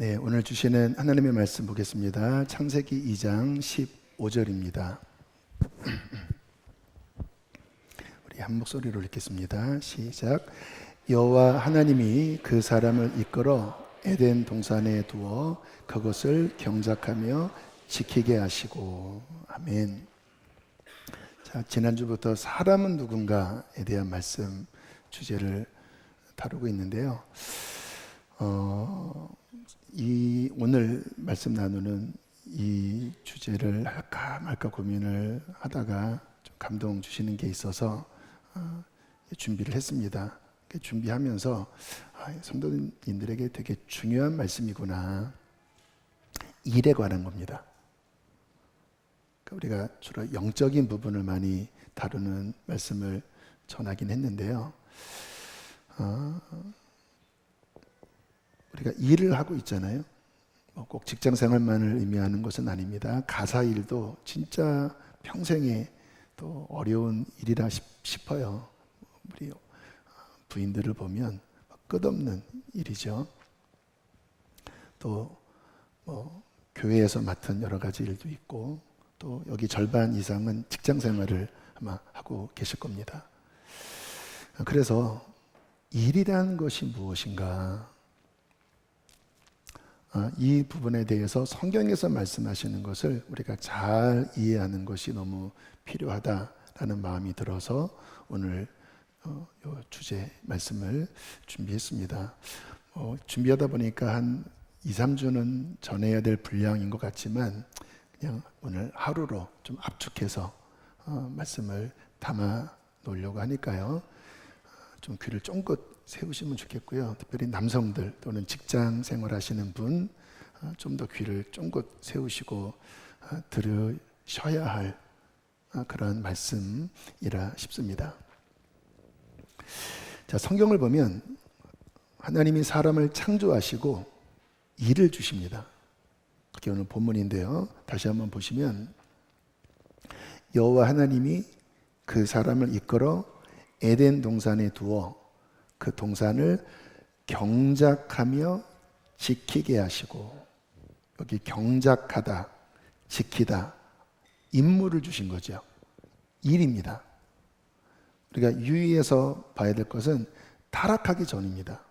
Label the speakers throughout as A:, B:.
A: 네, 오늘 주시는 하나님의 말씀 보겠습니다. 창세기 2장 15절입니다. 우리 한 목소리로 읽겠습니다. 시작. 여호와 하나님이 그 사람을 이끌어 에덴 동산에 두어 그것을 경작하며 지키게 하시고. 아멘. 자, 지난주부터 사람은 누군가에 대한 말씀 주제를 다루고 있는데요. 오늘 말씀 나누는 이 주제를 할까 말까 고민을 하다가 좀 감동 주시는 게 있어서 준비를 했습니다. 준비하면서 성도님들에게 되게 중요한 말씀이구나. 일에 관한 겁니다. 우리가 주로 영적인 부분을 많이 다루는 말씀을 전하긴 했는데요. 우리가 일을 하고 있잖아요. 꼭 직장 생활만을 의미하는 것은 아닙니다. 가사 일도 진짜 평생에 또 어려운 일이라 싶어요. 우리 부인들을 보면 끝없는 일이죠. 또 교회에서 맡은 여러 가지 일도 있고, 또 여기 절반 이상은 직장 생활을 아마 하고 계실 겁니다. 그래서 일이라는 것이 무엇인가? 이 부분에 대해서 성경에서 말씀하시는 것을 우리가 잘 이해하는 것이 너무 필요하다라는 마음이 들어서 오늘 이 주제 말씀을 준비했습니다. 준비하다 보니까 한 2, 3주는 전해야 될 분량인 것 같지만 그냥 오늘 하루로 좀 압축해서 말씀을 담아 놓으려고 하니까요. 좀 귀를 쫑긋 세우시면 좋겠고요. 특별히 남성들 또는 직장 생활하시는 분 좀 더 귀를 쫑긋 세우시고 들으셔야 할 그런 말씀이라 싶습니다. 자, 성경을 보면 하나님이 사람을 창조하시고 일을 주십니다. 그게 오늘 본문인데요. 다시 한번 보시면 여호와 하나님이 그 사람을 이끌어 에덴 동산에 두어 그 동산을 경작하며 지키게 하시고, 여기 경작하다, 지키다, 임무를 주신 거죠. 일입니다. 우리가 유의해서 봐야 될 것은 타락하기 전입니다.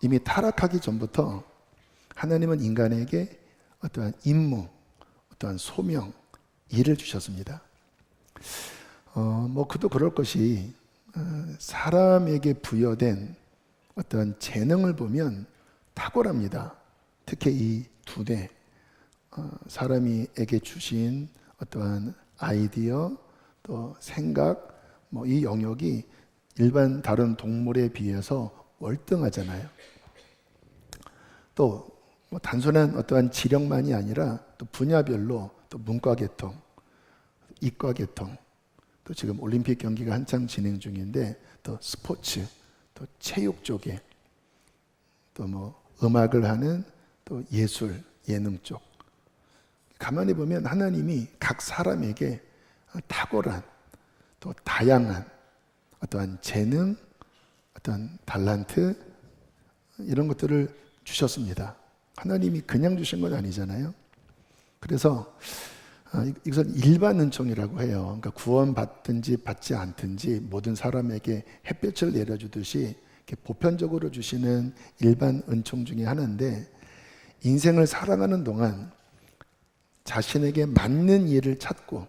A: 이미 타락하기 전부터 하나님은 인간에게 어떠한 임무, 어떠한 소명, 일을 주셨습니다. 그도 그럴 것이 사람에게 부여된 어떤 재능을 보면 탁월합니다. 특히 이 두뇌, 사람에게 주신 어떠한 아이디어, 또 생각, 이 영역이 일반 다른 동물에 비해서 월등하잖아요. 또 단순한 어떠한 지력만이 아니라 또 분야별로 또 문과 계통, 이과 계통, 또 지금 올림픽 경기가 한창 진행 중인데 또 스포츠, 또 체육 쪽에, 또 음악을 하는 또 예술, 예능 쪽. 가만히 보면 하나님이 각 사람에게 탁월한 또 다양한 어떠한 재능, 어떠한 달란트 이런 것들을 주셨습니다. 하나님이 그냥 주신 건 아니잖아요. 그래서 이것은 일반 은총이라고 해요. 그러니까 구원받든지 받지 않든지 모든 사람에게 햇볕을 내려주듯이 이렇게 보편적으로 주시는 일반 은총 중에 하나인데, 인생을 살아가는 동안 자신에게 맞는 일을 찾고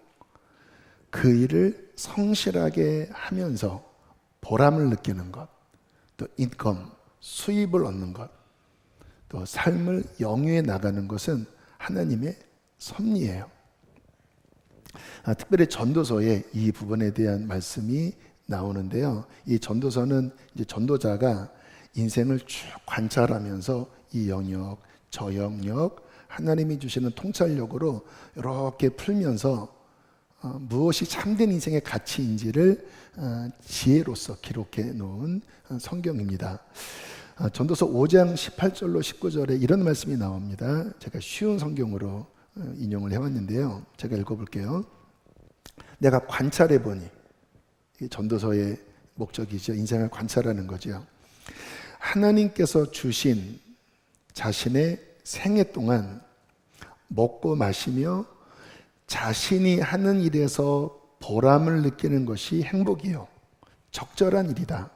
A: 그 일을 성실하게 하면서 보람을 느끼는 것, 또 인컴, 수입을 얻는 것, 또 삶을 영위해 나가는 것은 하나님의 섭리예요. 특별히 전도서에 이 부분에 대한 말씀이 나오는데요. 이 전도서는 이제 전도자가 인생을 쭉 관찰하면서 이 영역, 저 영역, 하나님이 주시는 통찰력으로 이렇게 풀면서 무엇이 참된 인생의 가치인지를 지혜로서 기록해 놓은 성경입니다. 전도서 5장 18절로 19절에 이런 말씀이 나옵니다. 제가 쉬운 성경으로 인용을 해왔는데요. 제가 읽어볼게요. 내가 관찰해 보니, 전도서의 목적이죠. 인생을 관찰하는 거죠. 하나님께서 주신 자신의 생애 동안 먹고 마시며 자신이 하는 일에서 보람을 느끼는 것이 행복이요, 적절한 일이다.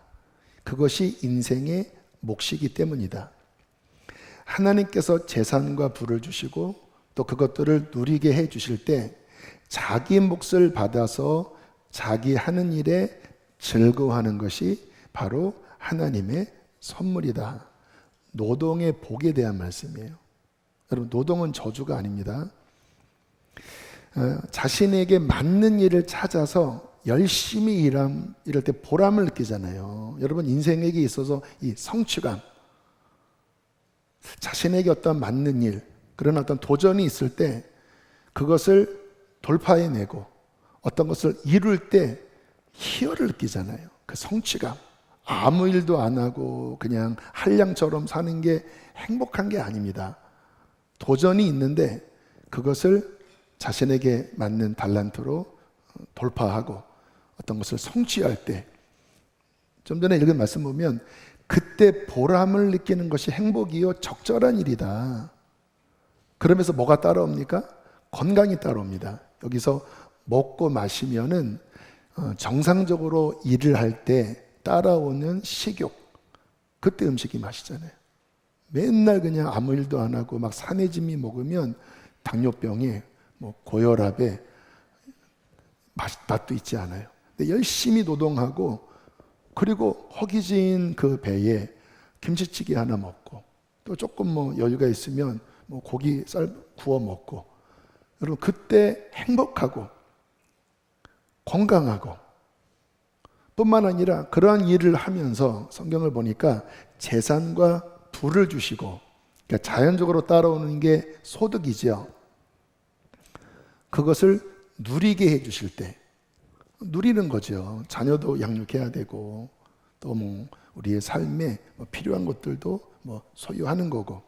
A: 그것이 인생의 몫이기 때문이다. 하나님께서 재산과 부를 주시고 또 그것들을 누리게 해 주실 때 자기 몫을 받아서 자기 하는 일에 즐거워하는 것이 바로 하나님의 선물이다. 노동의 복에 대한 말씀이에요. 여러분, 노동은 저주가 아닙니다. 자신에게 맞는 일을 찾아서 열심히 일할 때 보람을 느끼잖아요. 여러분, 인생에게 있어서 이 성취감, 자신에게 어떤 맞는 일, 그런 어떤 도전이 있을 때 그것을 돌파해내고 어떤 것을 이룰 때 희열을 느끼잖아요. 그 성취감. 아무 일도 안 하고 그냥 한량처럼 사는 게 행복한 게 아닙니다. 도전이 있는데 그것을 자신에게 맞는 달란트로 돌파하고 어떤 것을 성취할 때, 좀 전에 읽은 말씀 보면 그때 보람을 느끼는 것이 행복이요, 적절한 일이다. 그러면서 뭐가 따라옵니까? 건강이 따라옵니다. 여기서 먹고 마시면은 정상적으로 일을 할 때 따라오는 식욕, 그때 음식이 맛있잖아요. 맨날 그냥 아무 일도 안 하고 막 산해짐이 먹으면 당뇨병에 고혈압에 맛도 있지 않아요. 근데 열심히 노동하고 그리고 허기진 그 배에 김치찌개 하나 먹고 또 조금 여유가 있으면 고기 쌀 구워 먹고, 여러분 그때 행복하고 건강하고, 뿐만 아니라 그러한 일을 하면서 성경을 보니까 재산과 부를 주시고, 그러니까 자연적으로 따라오는 게 소득이죠. 그것을 누리게 해 주실 때, 누리는 거죠. 자녀도 양육해야 되고 또 우리의 삶에 필요한 것들도 소유하는 거고,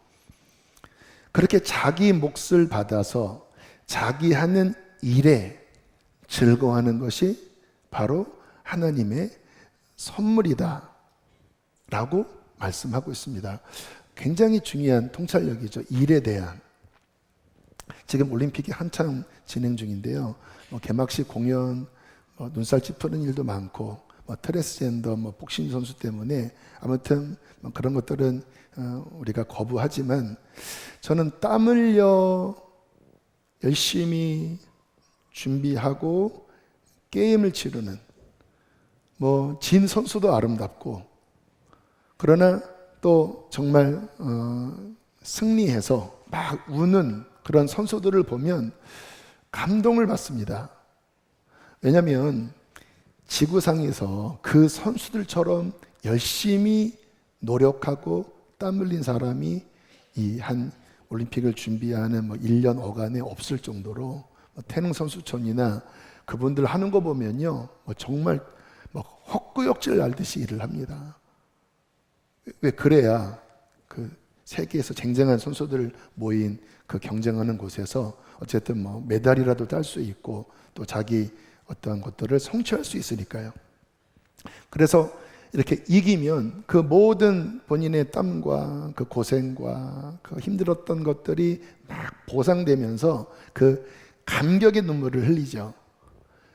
A: 그렇게 자기 몫을 받아서 자기 하는 일에 즐거워하는 것이 바로 하나님의 선물이다 라고 말씀하고 있습니다. 굉장히 중요한 통찰력이죠. 일에 대한. 지금 올림픽이 한창 진행 중인데요. 개막식 공연, 눈살집 푸는 일도 많고, 트랜스젠더, 복싱 선수 때문에 아무튼 그런 것들은 우리가 거부하지만, 저는 땀 흘려 열심히 준비하고 게임을 치르는 진 선수도 아름답고, 그러나 또 정말 승리해서 막 우는 그런 선수들을 보면 감동을 받습니다. 왜냐하면 지구상에서 그 선수들처럼 열심히 노력하고 땀 흘린 사람이 이 한 올림픽을 준비하는 1년 어간에 없을 정도로, 태릉 선수촌이나 그분들 하는 거 보면요, 정말 헛구역질 날듯이 일을 합니다. 왜? 그래야 그 세계에서 쟁쟁한 선수들 모인 그 경쟁하는 곳에서 어쨌든 메달이라도 딸 수 있고 또 자기 어떤 것들을 성취할 수 있으니까요. 그래서 이렇게 이기면 그 모든 본인의 땀과 그 고생과 그 힘들었던 것들이 막 보상되면서 그 감격의 눈물을 흘리죠.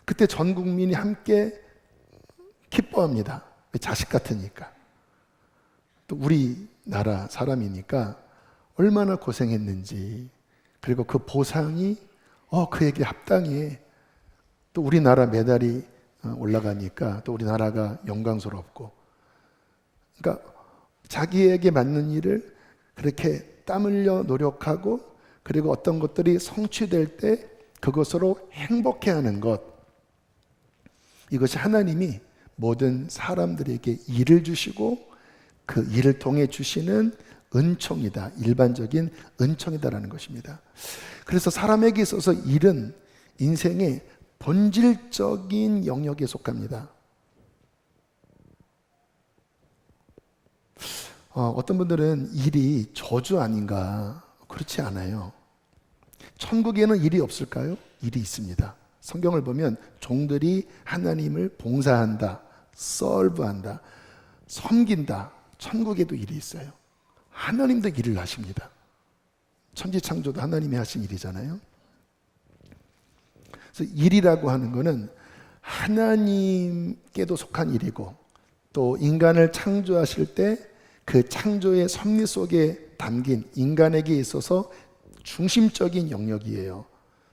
A: 그때 전 국민이 함께 기뻐합니다. 자식 같으니까. 또 우리나라 사람이니까 얼마나 고생했는지, 그리고 그 보상이 그에게 합당해. 또 우리나라 메달이 올라가니까 또 우리나라가 영광스럽고, 그러니까 자기에게 맞는 일을 그렇게 땀 흘려 노력하고, 그리고 어떤 것들이 성취될 때 그것으로 행복해하는 것, 이것이 하나님이 모든 사람들에게 일을 주시고 그 일을 통해 주시는 은총이다, 일반적인 은총이다라는 것입니다. 그래서 사람에게 있어서 일은 인생의 본질적인 영역에 속합니다. 어떤 분들은 일이 저주 아닌가? 그렇지 않아요. 천국에는 일이 없을까요? 일이 있습니다. 성경을 보면 종들이 하나님을 봉사한다, 서브한다, 섬긴다. 천국에도 일이 있어요. 하나님도 일을 하십니다. 천지창조도 하나님이 하신 일이잖아요. 그래서 일이라고 하는 것은 하나님께도 속한 일이고, 또 인간을 창조하실 때 그 창조의 섭리 속에 담긴 인간에게 있어서 중심적인 영역이에요.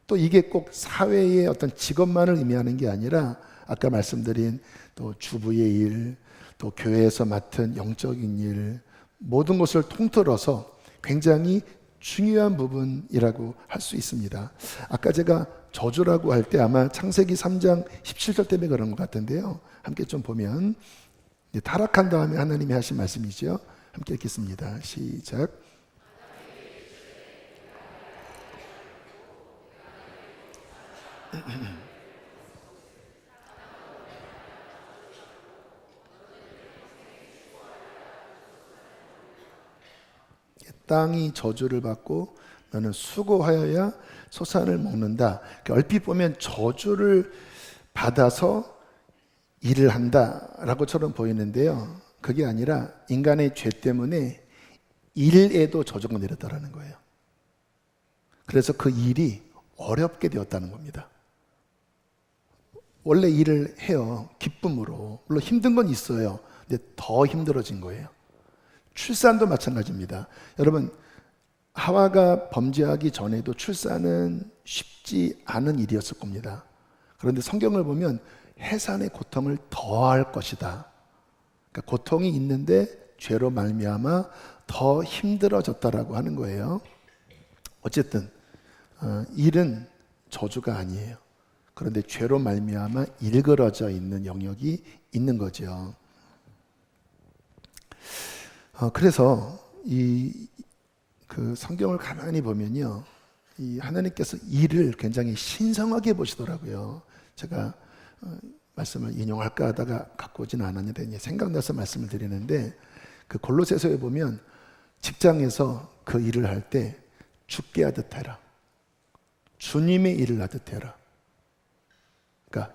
A: 또 이게 꼭 사회의 어떤 직업만을 의미하는 게 아니라 아까 말씀드린 또 주부의 일, 또 교회에서 맡은 영적인 일, 모든 것을 통틀어서 굉장히 중요한 부분이라고 할 수 있습니다. 아까 제가 저주라고 할 때 아마 창세기 3장 17절 때문에 그런 것 같은데요. 함께 좀 보면, 타락한 다음에 하나님이 하신 말씀이죠. 함께 읽겠습니다. 시작. 땅이 저주를 받고 너는 수고하여야 소산을 먹는다. 얼핏 보면 저주를 받아서 일을 한다라고처럼 보이는데요. 그게 아니라 인간의 죄 때문에 일에도 저주가 내렸다라는 거예요. 그래서 그 일이 어렵게 되었다는 겁니다. 원래 일을 해요. 기쁨으로. 물론 힘든 건 있어요. 근데 더 힘들어진 거예요. 출산도 마찬가지입니다. 여러분, 하와가 범죄하기 전에도 출산은 쉽지 않은 일이었을 겁니다. 그런데 성경을 보면 해산의 고통을 더할 것이다. 그러니까 고통이 있는데 죄로 말미암아 더 힘들어졌다라고 하는 거예요. 어쨌든 일은 저주가 아니에요. 그런데 죄로 말미암아 일그러져 있는 영역이 있는 거죠. 그래서 그 성경을 가만히 보면요, 이 하나님께서 일을 굉장히 신성하게 보시더라고요. 제가 말씀을 인용할까 하다가 갖고 오진 않았는데 생각나서 말씀을 드리는데, 그 골로새서에 보면 직장에서 그 일을 할 때 죽게 하듯 해라. 주님의 일을 하듯 해라. 그러니까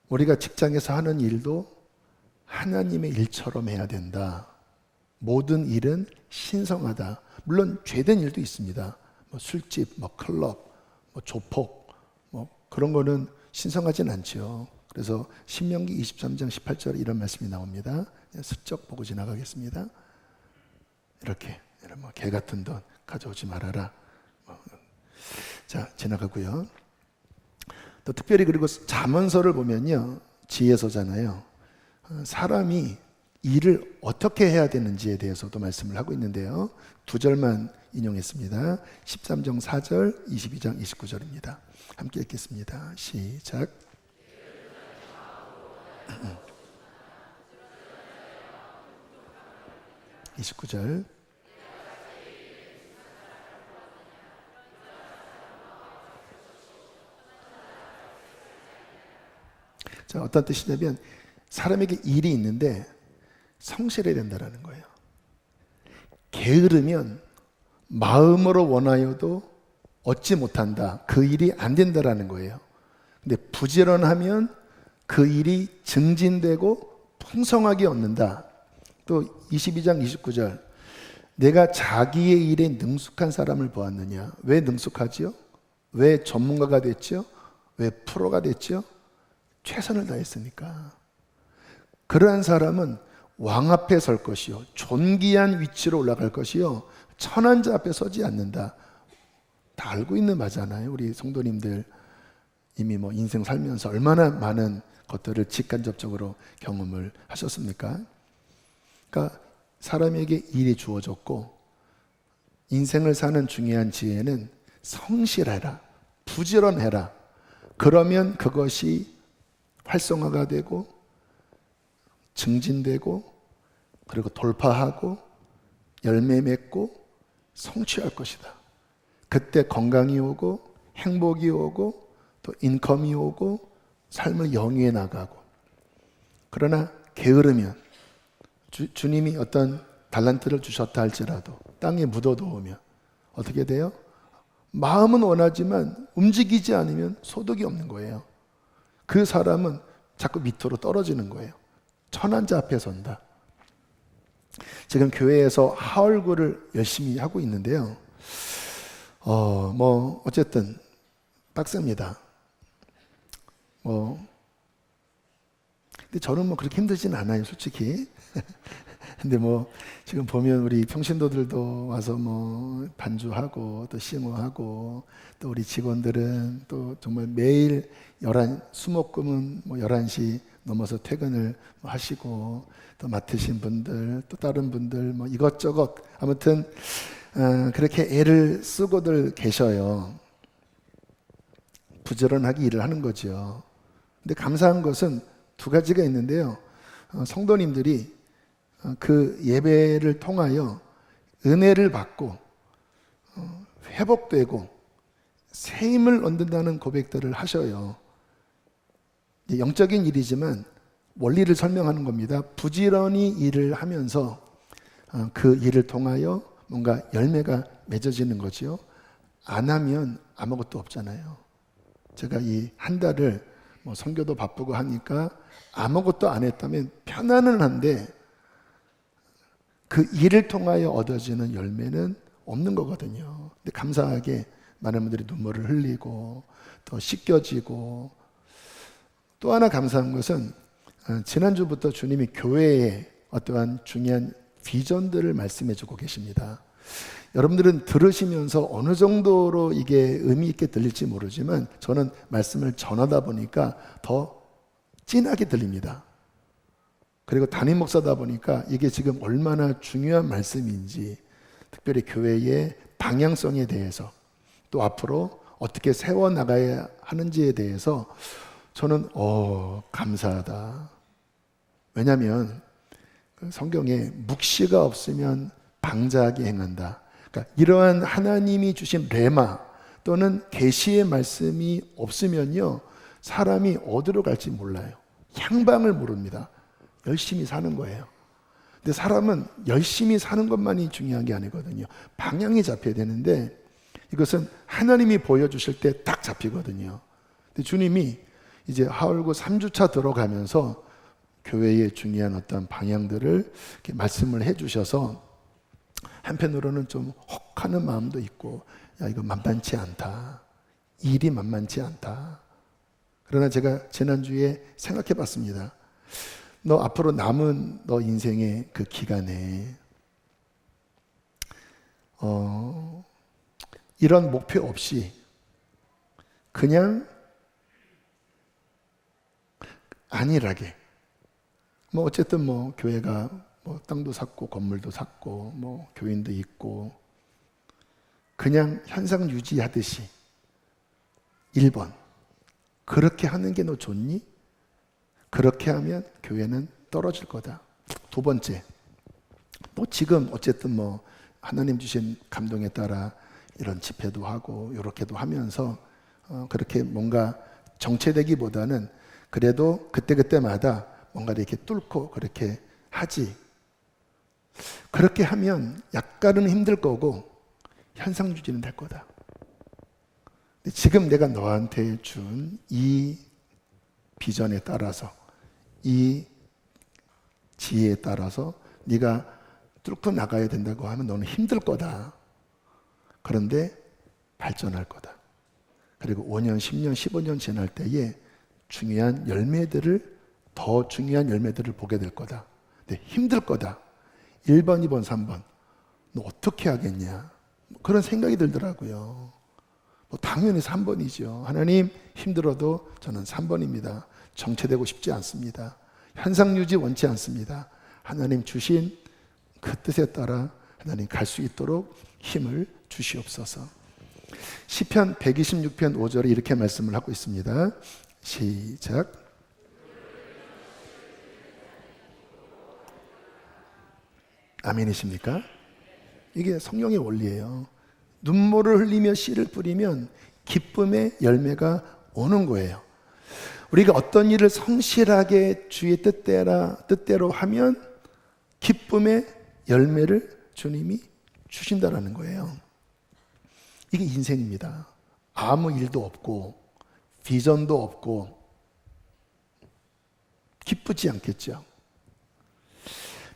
A: 우리가 직장에서 하는 일도 하나님의 일처럼 해야 된다. 모든 일은 신성하다. 물론 죄된 일도 있습니다. 뭐 술집, 뭐 클럽, 뭐 조폭, 뭐 그런 거는 신성하진 않죠. 그래서 신명기 23장 18절에 이런 말씀이 나옵니다. 슬쩍 보고 지나가겠습니다. 이렇게 뭐 개 같은 돈 가져오지 말아라. 자, 지나가고요. 또 특별히 그리고 잠언서를 보면요, 지혜서잖아요. 사람이 일을 어떻게 해야 되는지에 대해서도 말씀을 하고 있는데요. 두 절만 인용했습니다. 13장 4절, 22장 29절입니다. 함께 읽겠습니다. 시작. 29절. 자, 어떤 뜻이냐면 사람에게 일이 있는데 성실해야 된다는 거예요. 게으르면 마음으로 원하여도 얻지 못한다. 그 일이 안 된다는 거예요. 근데 부지런하면 그 일이 증진되고 풍성하게 얻는다. 또 22장 29절. 내가 자기의 일에 능숙한 사람을 보았느냐. 왜 능숙하지요? 왜 전문가가 됐죠? 왜 프로가 됐죠? 최선을 다했으니까. 그러한 사람은 왕 앞에 설 것이요, 존귀한 위치로 올라갈 것이요, 천한 자 앞에 서지 않는다. 다 알고 있는 말잖아요. 우리 성도님들 이미 뭐 인생 살면서 얼마나 많은 것들을 직간접적으로 경험을 하셨습니까? 그러니까 사람에게 일이 주어졌고 인생을 사는 중요한 지혜는 성실해라, 부지런해라. 그러면 그것이 활성화가 되고 증진되고 그리고 돌파하고 열매 맺고 성취할 것이다. 그때 건강이 오고 행복이 오고 또 인컴이 오고 삶을 영위해 나가고. 그러나 게으르면 주님이 어떤 달란트를 주셨다 할지라도 땅에 묻어두으면 어떻게 돼요? 마음은 원하지만 움직이지 않으면 소득이 없는 거예요. 그 사람은 자꾸 밑으로 떨어지는 거예요. 천한 자 앞에 선다. 지금 교회에서 하얼굴을 열심히 하고 있는데요. 어쨌든 빡셉니다. 근데 저는 그렇게 힘들진 않아요, 솔직히. 근데 지금 보면 우리 평신도들도 와서 반주하고 또 싱어하고 또 우리 직원들은 또 정말 매일 수목금은 11시 넘어서 퇴근을 하시고 또 맡으신 분들 또 다른 분들 이것저것 아무튼 그렇게 애를 쓰고들 계셔요. 부지런하게 일을 하는 거죠. 근데 감사한 것은 두 가지가 있는데요. 성도님들이 그 예배를 통하여 은혜를 받고 회복되고 새 힘을 얻는다는 고백들을 하셔요. 영적인 일이지만 원리를 설명하는 겁니다. 부지런히 일을 하면서 그 일을 통하여 뭔가 열매가 맺어지는 거죠. 안 하면 아무것도 없잖아요. 제가 이 한 달을 선교도 바쁘고 하니까 아무것도 안 했다면 편안은 한데 그 일을 통하여 얻어지는 열매는 없는 거거든요. 근데 감사하게 많은 분들이 눈물을 흘리고 또 씻겨지고, 또 하나 감사한 것은 지난주부터 주님이 교회에 어떠한 중요한 비전들을 말씀해 주고 계십니다. 여러분들은 들으시면서 어느 정도로 이게 의미 있게 들릴지 모르지만 저는 말씀을 전하다 보니까 더 진하게 들립니다. 그리고 담임 목사다 보니까 이게 지금 얼마나 중요한 말씀인지, 특별히 교회의 방향성에 대해서 또 앞으로 어떻게 세워나가야 하는지에 대해서 저는 감사하다. 왜냐하면 성경에 묵시가 없으면 방자하게 행한다. 그러니까 이러한 하나님이 주신 레마 또는 계시의 말씀이 없으면요, 사람이 어디로 갈지 몰라요. 향방을 모릅니다. 열심히 사는 거예요. 근데 사람은 열심히 사는 것만이 중요한 게 아니거든요. 방향이 잡혀야 되는데 이것은 하나님이 보여주실 때 딱 잡히거든요. 근데 주님이 이제 하울고 3주차 들어가면서 교회의 중요한 어떤 방향들을 이렇게 말씀을 해주셔서 한편으로는 좀 혹하는 마음도 있고, 야, 이거 만만치 않다. 일이 만만치 않다. 그러나 제가 지난주에 생각해 봤습니다. 너 앞으로 남은 너 인생의 그 기간에 이런 목표 없이 그냥 안일하게 어쨌든 교회가 땅도 샀고 건물도 샀고 교인도 있고 그냥 현상 유지하듯이 1번 그렇게 하는 게 너 좋니? 그렇게 하면 교회는 떨어질 거다. 2번째, 지금 어쨌든 하나님 주신 감동에 따라 이런 집회도 하고 이렇게도 하면서 그렇게 뭔가 정체되기보다는 그래도 그때그때마다 뭔가 이렇게 뚫고 그렇게 하지. 그렇게 하면 약간은 힘들 거고 현상 유지는 될 거다. 근데 지금 내가 너한테 준 이 비전에 따라서 이 지혜에 따라서 네가 뚫고 나가야 된다고 하면 너는 힘들 거다. 그런데 발전할 거다. 그리고 5년, 10년, 15년 지날 때에 더 중요한 열매들을 보게 될 거다. 근데 힘들 거다. 1번, 2번, 3번. 너 어떻게 하겠냐? 그런 생각이 들더라고요. 당연히 3번이죠. 하나님, 힘들어도 저는 3번입니다. 정체되고 싶지 않습니다. 현상 유지 원치 않습니다. 하나님 주신 그 뜻에 따라 하나님 갈 수 있도록 힘을 주시옵소서. 시편 126편 5절에 이렇게 말씀을 하고 있습니다. 시작. 아멘이십니까? 이게 성령의 원리예요. 눈물을 흘리며 씨를 뿌리면 기쁨의 열매가 오는 거예요. 우리가 어떤 일을 성실하게 주의 뜻대로 하면 기쁨의 열매를 주님이 주신다라는 거예요. 이게 인생입니다. 아무 일도 없고 비전도 없고 기쁘지 않겠죠.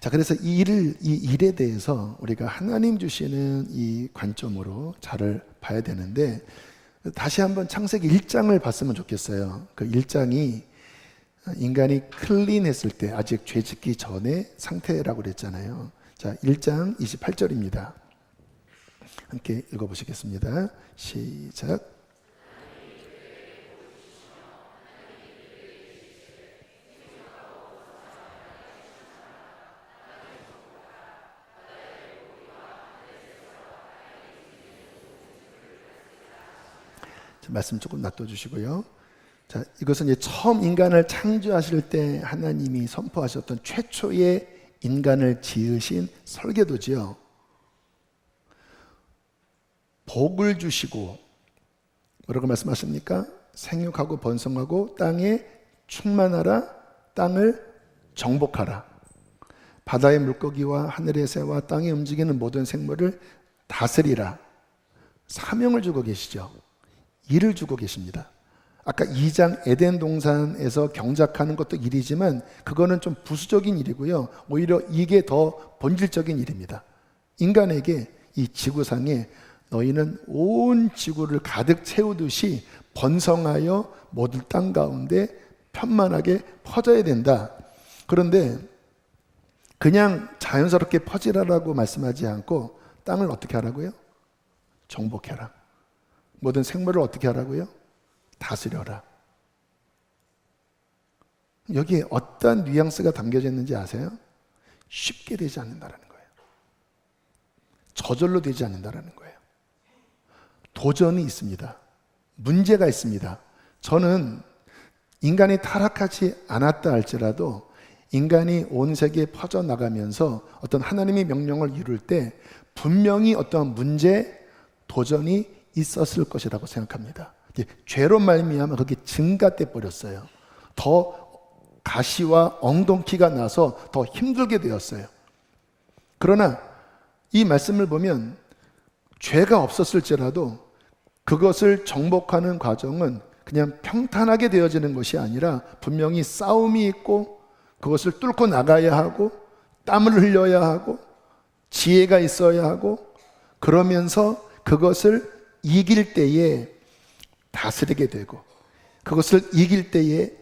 A: 자, 그래서 이 일에 대해서 우리가 하나님 주시는 이 관점으로 잘 봐야 되는데, 다시 한번 창세기 1장을 봤으면 좋겠어요. 그 1장이 인간이 클린했을 때, 아직 죄 짓기 전의 상태라고 그랬잖아요. 자, 1장 28절입니다. 함께 읽어보시겠습니다. 시작. 말씀 조금 놔둬주시고요. 자, 이것은 이제 처음 인간을 창조하실 때 하나님이 선포하셨던 최초의 인간을 지으신 설계도지요. 복을 주시고, 뭐라고 말씀하십니까? 생육하고 번성하고 땅에 충만하라, 땅을 정복하라. 바다의 물고기와 하늘의 새와 땅에 움직이는 모든 생물을 다스리라. 사명을 주고 계시죠. 일을 주고 계십니다. 아까 2장 에덴 동산에서 경작하는 것도 일이지만 그거는 좀 부수적인 일이고요. 오히려 이게 더 본질적인 일입니다. 인간에게 이 지구상에 너희는 온 지구를 가득 채우듯이 번성하여 모든 땅 가운데 편만하게 퍼져야 된다. 그런데 그냥 자연스럽게 퍼지라라고 말씀하지 않고 땅을 어떻게 하라고요? 정복해라. 모든 생물을 어떻게 하라고요? 다스려라. 여기에 어떤 뉘앙스가 담겨져 있는지 아세요? 쉽게 되지 않는다는 거예요. 저절로 되지 않는다는 거예요. 도전이 있습니다. 문제가 있습니다. 저는 인간이 타락하지 않았다 할지라도 인간이 온 세계에 퍼져나가면서 어떤 하나님의 명령을 이룰 때 분명히 어떤 문제, 도전이 있었을 것이라고 생각합니다. 죄로 말미암아 그게 증가돼 버렸어요. 더 가시와 엉겅퀴가 나서 더 힘들게 되었어요. 그러나 이 말씀을 보면 죄가 없었을지라도 그것을 정복하는 과정은 그냥 평탄하게 되어지는 것이 아니라 분명히 싸움이 있고 그것을 뚫고 나가야 하고 땀을 흘려야 하고 지혜가 있어야 하고 그러면서 그것을 이길 때에 다스리게 되고 그것을 이길 때에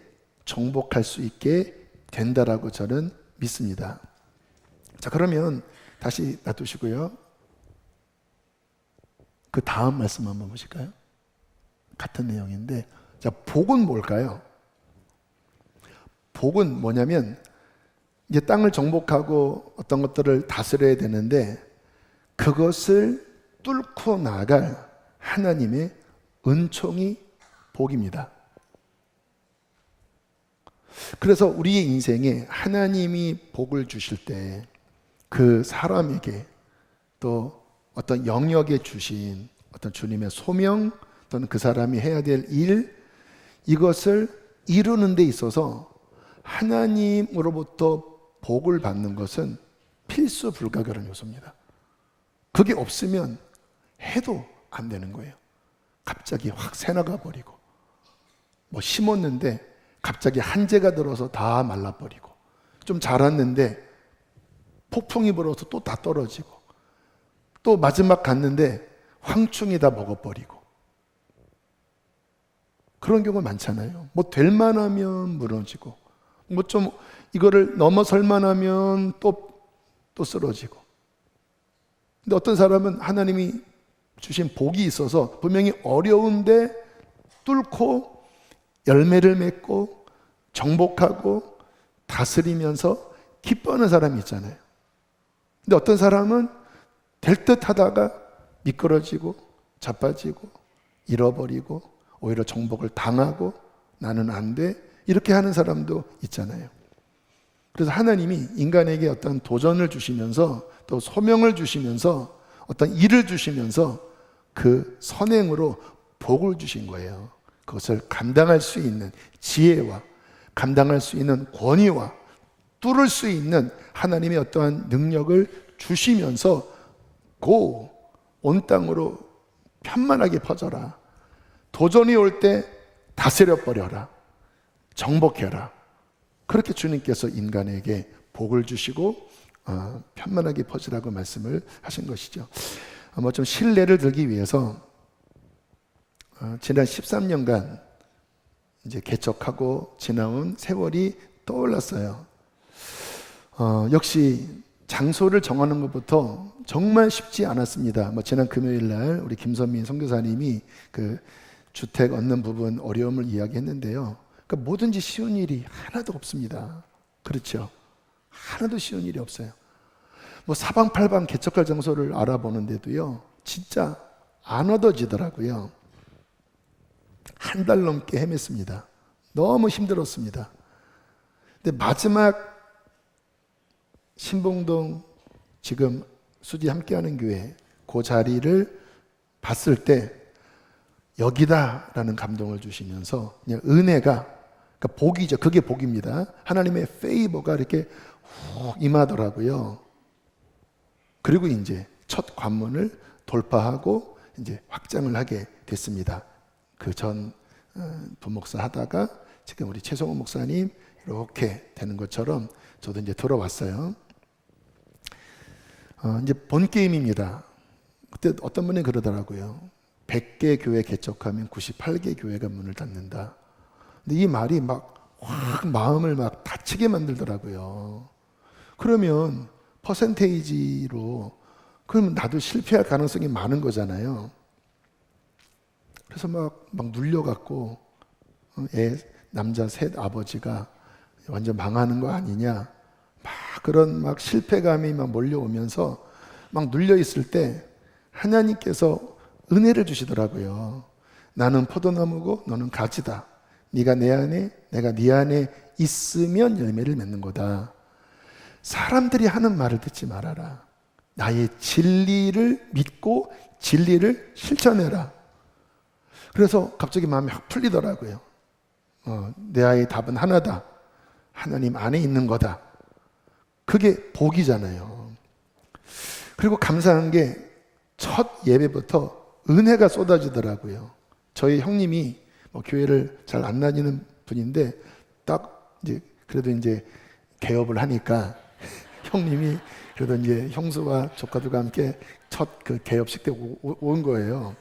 A: 정복할 수 있게 된다라고 저는 믿습니다. 자, 그러면 다시 놔두시고요. 그 다음 말씀 한번 보실까요? 같은 내용인데, 자, 복은 뭘까요? 복은 뭐냐면 이제 땅을 정복하고 어떤 것들을 다스려야 되는데 그것을 뚫고 나갈 하나님의 은총이 복입니다. 그래서 우리의 인생에 하나님이 복을 주실 때 그 사람에게 또 어떤 영역에 주신 어떤 주님의 소명 또는 그 사람이 해야 될 일, 이것을 이루는 데 있어서 하나님으로부터 복을 받는 것은 필수 불가결한 요소입니다. 그게 없으면 해도 안 되는 거예요. 갑자기 확 새나가 버리고 뭐 심었는데 갑자기 한재가 들어서 다 말라버리고 좀 자랐는데 폭풍이 불어서 또 다 떨어지고 또 마지막 갔는데 황충이 다 먹어버리고 그런 경우 많잖아요. 뭐 될 만하면 무너지고 뭐 좀 이거를 넘어설 만하면 또 쓰러지고. 근데 어떤 사람은 하나님이 주신 복이 있어서 분명히 어려운데 뚫고 열매를 맺고 정복하고 다스리면서 기뻐하는 사람이 있잖아요. 근데 어떤 사람은 될 듯 하다가 미끄러지고 자빠지고 잃어버리고 오히려 정복을 당하고 나는 안 돼 이렇게 하는 사람도 있잖아요. 그래서 하나님이 인간에게 어떤 도전을 주시면서 또 소명을 주시면서 어떤 일을 주시면서 그 선행으로 복을 주신 거예요. 그것을 감당할 수 있는 지혜와 감당할 수 있는 권위와 뚫을 수 있는 하나님의 어떠한 능력을 주시면서 온 땅으로 편만하게 퍼져라. 도전이 올 때 다스려 버려라. 정복해라. 그렇게 주님께서 인간에게 복을 주시고 편만하게 퍼지라고 말씀을 하신 것이죠. 뭐 좀 신뢰를 들기 위해서 지난 13년간 이제 개척하고 지나온 세월이 떠올랐어요. 역시 장소를 정하는 것부터 정말 쉽지 않았습니다. 뭐 지난 금요일 날 우리 김선민 선교사님이 그 주택 얻는 부분 어려움을 이야기했는데요. 그러니까 뭐든지 쉬운 일이 하나도 없습니다. 그렇죠? 하나도 쉬운 일이 없어요. 뭐 사방팔방 개척할 장소를 알아보는데도요, 진짜 안 얻어지더라고요. 한 달 넘게 헤맸습니다. 너무 힘들었습니다. 근데 마지막 신봉동 지금 수지 함께하는 교회 그 자리를 봤을 때 여기다라는 감동을 주시면서 그냥 은혜가, 그러니까 복이죠. 그게 복입니다. 하나님의 페이버가 이렇게 훅 임하더라고요. 그리고 이제 첫 관문을 돌파하고 이제 확장을 하게 됐습니다. 그 전 부목사 하다가 지금 우리 최성호 목사님 이렇게 되는 것처럼 저도 이제 들어왔어요. 이제 본 게임입니다. 그때 어떤 분이 그러더라고요. 100개 교회 개척하면 98개 교회가 문을 닫는다. 근데 이 말이 막 확 마음을 막 다치게 만들더라고요. 그러면 퍼센테이지로 그러면 나도 실패할 가능성이 많은 거잖아요. 그래서 막 눌려갖고 남자 셋 아버지가 완전 망하는 거 아니냐, 막 그런 막 실패감이 막 몰려오면서 막 눌려 있을 때 하나님께서 은혜를 주시더라고요. 나는 포도나무고 너는 가지다. 네가 내 안에 내가 네 안에 있으면 열매를 맺는 거다. 사람들이 하는 말을 듣지 말아라. 나의 진리를 믿고 진리를 실천해라. 그래서 갑자기 마음이 확 풀리더라고요. 내 아이의 답은 하나다. 하나님 안에 있는 거다. 그게 복이잖아요. 그리고 감사한 게 첫 예배부터 은혜가 쏟아지더라고요. 저희 형님이 교회를 잘 안 다니는 분인데 딱 이제 그래도 이제 개업을 하니까 형님이 그래도 이제 형수와 조카들과 함께 첫 그 개업식 때 온 거예요.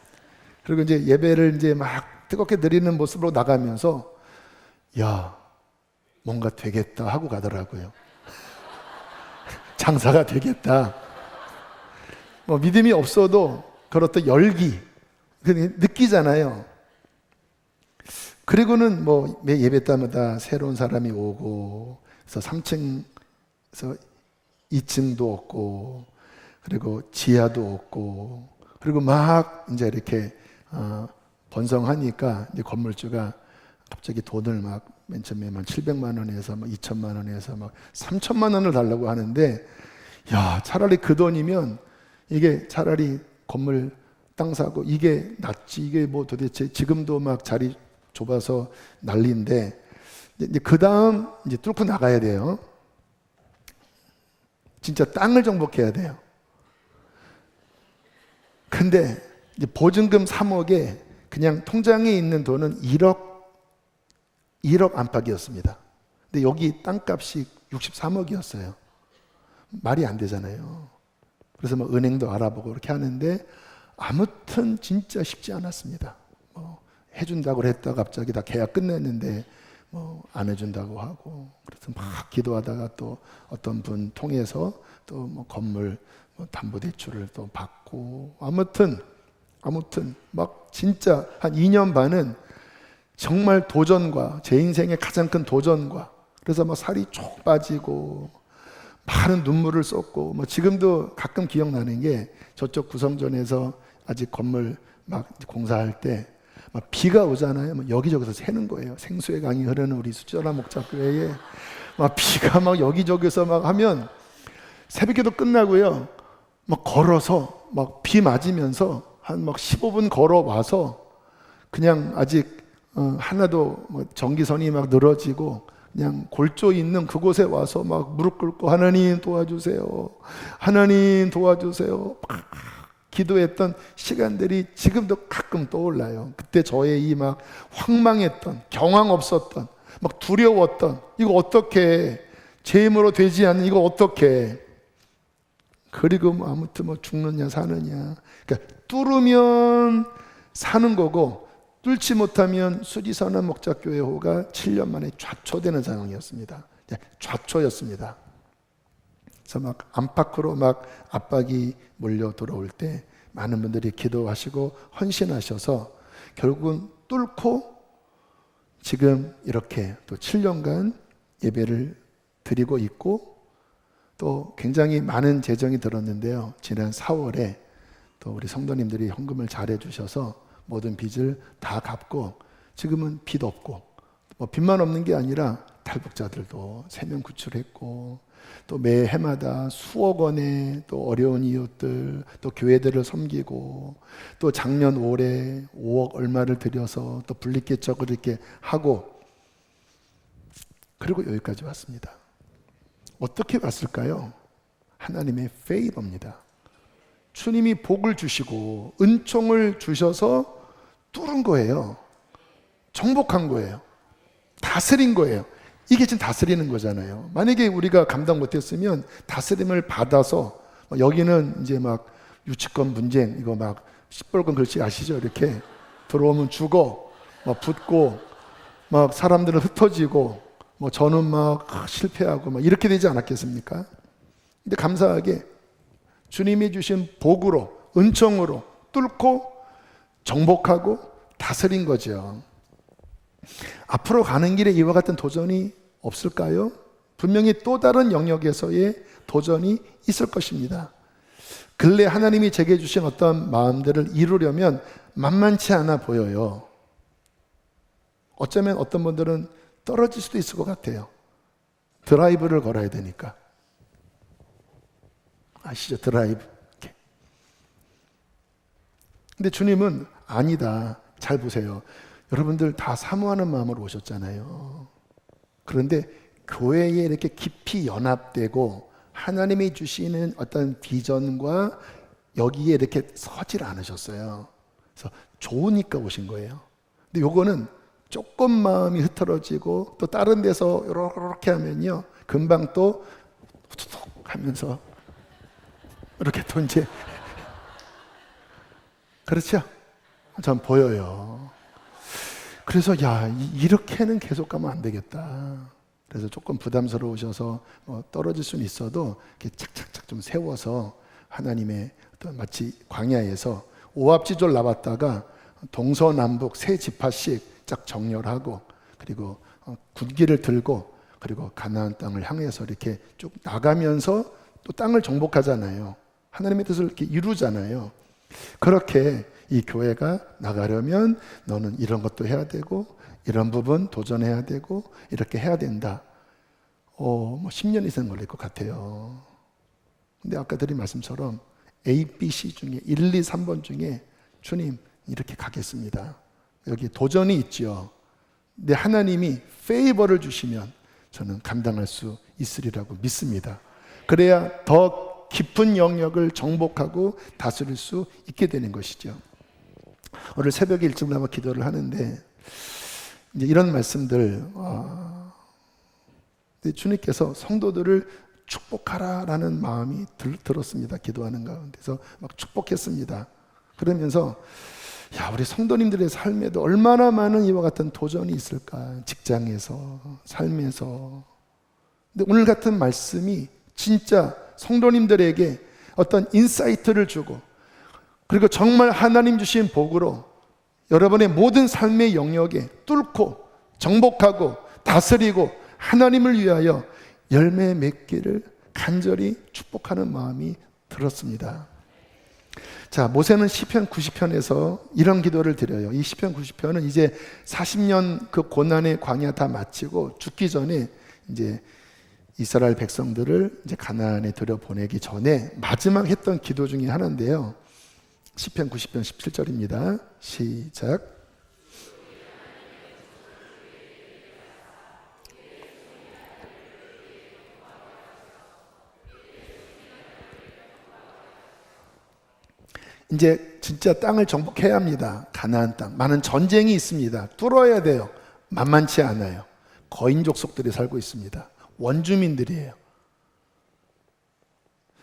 A: 그리고 이제 예배를 이제 막 뜨겁게 드리는 모습으로 나가면서 야, 뭔가 되겠다 하고 가더라고요. 장사가 되겠다. 뭐 믿음이 없어도 그렇다 열기 느끼잖아요. 그리고는 뭐 매 예배 때마다 새로운 사람이 오고, 그래서 3층에서 2층도 없고, 그리고 지하도 없고, 그리고 막 이제 이렇게 번성하니까 이제 건물주가 갑자기 돈을 막 맨 처음에 막 700만 원에서 막 2천만 원에서 막 3천만 원을 달라고 하는데, 야, 차라리 그 돈이면 이게 차라리 건물 땅 사고 이게 낫지. 이게 뭐 도대체 지금도 막 자리 좁아서 난리인데, 이제 그 다음 이제 뚫고 나가야 돼요. 진짜 땅을 정복해야 돼요. 근데 이제 보증금 3억에 그냥 통장에 있는 돈은 1억 안팎이었습니다. 근데 여기 땅값이 63억이었어요. 말이 안 되잖아요. 그래서 뭐 은행도 알아보고 그렇게 하는데 아무튼 진짜 쉽지 않았습니다. 뭐 해준다고 했다가 갑자기 다 계약 끝냈는데 뭐 안 해준다고 하고, 그래서 막 기도하다가 또 어떤 분 통해서 또 뭐 건물 뭐 담보대출을 또 받고, 아무튼 막 진짜 한 2년 반은 정말 도전과, 제 인생의 가장 큰 도전과, 그래서 막 살이 쭉 빠지고 많은 눈물을 쏟고, 뭐 지금도 가끔 기억나는 게 저쪽 구성전에서 아직 건물 막 공사할 때 막 비가 오잖아요. 막 여기저기서 새는 거예요. 생수의 강이 흐르는 우리 수저라 목자교회에 막 비가 막 여기저기서 막 하면 새벽기도 끝나고요. 막 걸어서 막 비 맞으면서 한 막 15분 걸어와서 그냥 아직 하나도 뭐 전기선이 막 늘어지고 그냥 골조 있는 그곳에 와서 막 무릎 꿇고 하나님 도와주세요. 하나님 도와주세요. 막 기도했던 시간들이 지금도 가끔 떠올라요. 그때 저의 이 막 황망했던, 경황 없었던, 막 두려웠던, 이거 어떻게 제 힘으로 되지 않는 이거 어떻게, 그리고 뭐 아무튼 뭐 죽느냐 사느냐. 그러니까 뚫으면 사는 거고 뚫지 못하면 수지선한 목자교회호가 7년 만에 좌초되는 상황이었습니다. 좌초였습니다. 그래서 막 안팎으로 막 압박이 몰려 들어올 때 많은 분들이 기도하시고 헌신하셔서 결국은 뚫고 지금 이렇게 또 7년간 예배를 드리고 있고, 또 굉장히 많은 재정이 들었는데요. 지난 4월에 또 우리 성도님들이 헌금을 잘해 주셔서 모든 빚을 다 갚고 지금은 빚 없고, 뭐 빚만 없는 게 아니라 탈북자들도 3명 구출했고, 또 매 해마다 수억 원의 또 어려운 이웃들, 또 교회들을 섬기고, 또 작년 올해 5억 얼마를 들여서 또 분립개척을 이렇게 하고, 그리고 여기까지 왔습니다. 어떻게 왔을까요? 하나님의 페이버입니다. 주님이 복을 주시고 은총을 주셔서 뚫은 거예요. 정복한 거예요. 다스린 거예요. 이게 지금 다스리는 거잖아요. 만약에 우리가 감당 못했으면 다스림을 받아서, 여기는 이제 막 유치권 분쟁, 이거 막 시뻘건 글씨 아시죠? 이렇게 들어오면 죽어, 막 붙고, 막 사람들은 흩어지고, 뭐 저는 막 실패하고 막 이렇게 되지 않았겠습니까? 근데 감사하게 주님이 주신 복으로, 은총으로 뚫고 정복하고 다스린 거죠. 앞으로 가는 길에 이와 같은 도전이 없을까요? 분명히 또 다른 영역에서의 도전이 있을 것입니다. 근래 하나님이 제게 주신 어떤 마음들을 이루려면 만만치 않아 보여요. 어쩌면 어떤 분들은 떨어질 수도 있을 것 같아요. 드라이브를 걸어야 되니까. 아시죠? 드라이브. 이렇게. 근데 주님은 아니다. 잘 보세요. 여러분들 다 사모하는 마음으로 오셨잖아요. 그런데 교회에 이렇게 깊이 연합되고 하나님이 주시는 어떤 비전과 여기에 이렇게 서질 않으셨어요. 그래서 좋으니까 오신 거예요. 근데 요거는 조금 마음이 흐트러지고 또 다른 데서 이렇게 하면요, 금방 또 후두둑 하면서 이렇게 또 이제 그렇죠? 전 보여요. 그래서 야, 이렇게는 계속 가면 안 되겠다. 그래서 조금 부담스러우셔서 떨어질 수는 있어도 이렇게 착착착 좀 세워서 하나님의 어떤 마치 광야에서 오합지졸 나왔다가 동서남북 세 지파씩 쫙 정렬하고, 그리고 군기를 들고, 그리고 가나안 땅을 향해서 이렇게 쭉 나가면서 또 땅을 정복하잖아요. 하나님의 뜻을 이렇게 이루잖아요. 그렇게 이 교회가 나가려면 너는 이런 것도 해야 되고 이런 부분 도전해야 되고 이렇게 해야 된다. 뭐 10년 이상 걸릴 것 같아요. 근데 아까 드린 말씀처럼 A, B, C 중에 1, 2, 3번 중에 주님 이렇게 가겠습니다. 여기 도전이 있죠. 근데 하나님이 페이버를 주시면 저는 감당할 수 있으리라고 믿습니다. 그래야 더 깊은 영역을 정복하고 다스릴 수 있게 되는 것이죠. 오늘 새벽에 일찍 나와 기도를 하는데 이제 이런 말씀들, 주님께서 성도들을 축복하라라는 마음이 들었습니다. 기도하는 가운데서 막 축복했습니다. 그러면서 야, 우리 성도님들의 삶에도 얼마나 많은 이와 같은 도전이 있을까. 직장에서, 삶에서. 근데 오늘 같은 말씀이 진짜 성도님들에게 어떤 인사이트를 주고, 그리고 정말 하나님 주신 복으로 여러분의 모든 삶의 영역에 뚫고 정복하고 다스리고 하나님을 위하여 열매 맺기를 간절히 축복하는 마음이 들었습니다. 자, 모세는 시편 90편에서 이런 기도를 드려요. 이 시편 90편은 이제 40년 그 고난의 광야 다 마치고 죽기 전에 이제 이스라엘 백성들을 이제 가나안에 들여보내기 전에 마지막 했던 기도 중에 하나인데요. 시편 90편 17절입니다. 시작. 이제 진짜 땅을 정복해야 합니다. 가나안 땅. 많은 전쟁이 있습니다. 뚫어야 돼요. 만만치 않아요. 거인 족속들이 살고 있습니다. 원주민들이에요.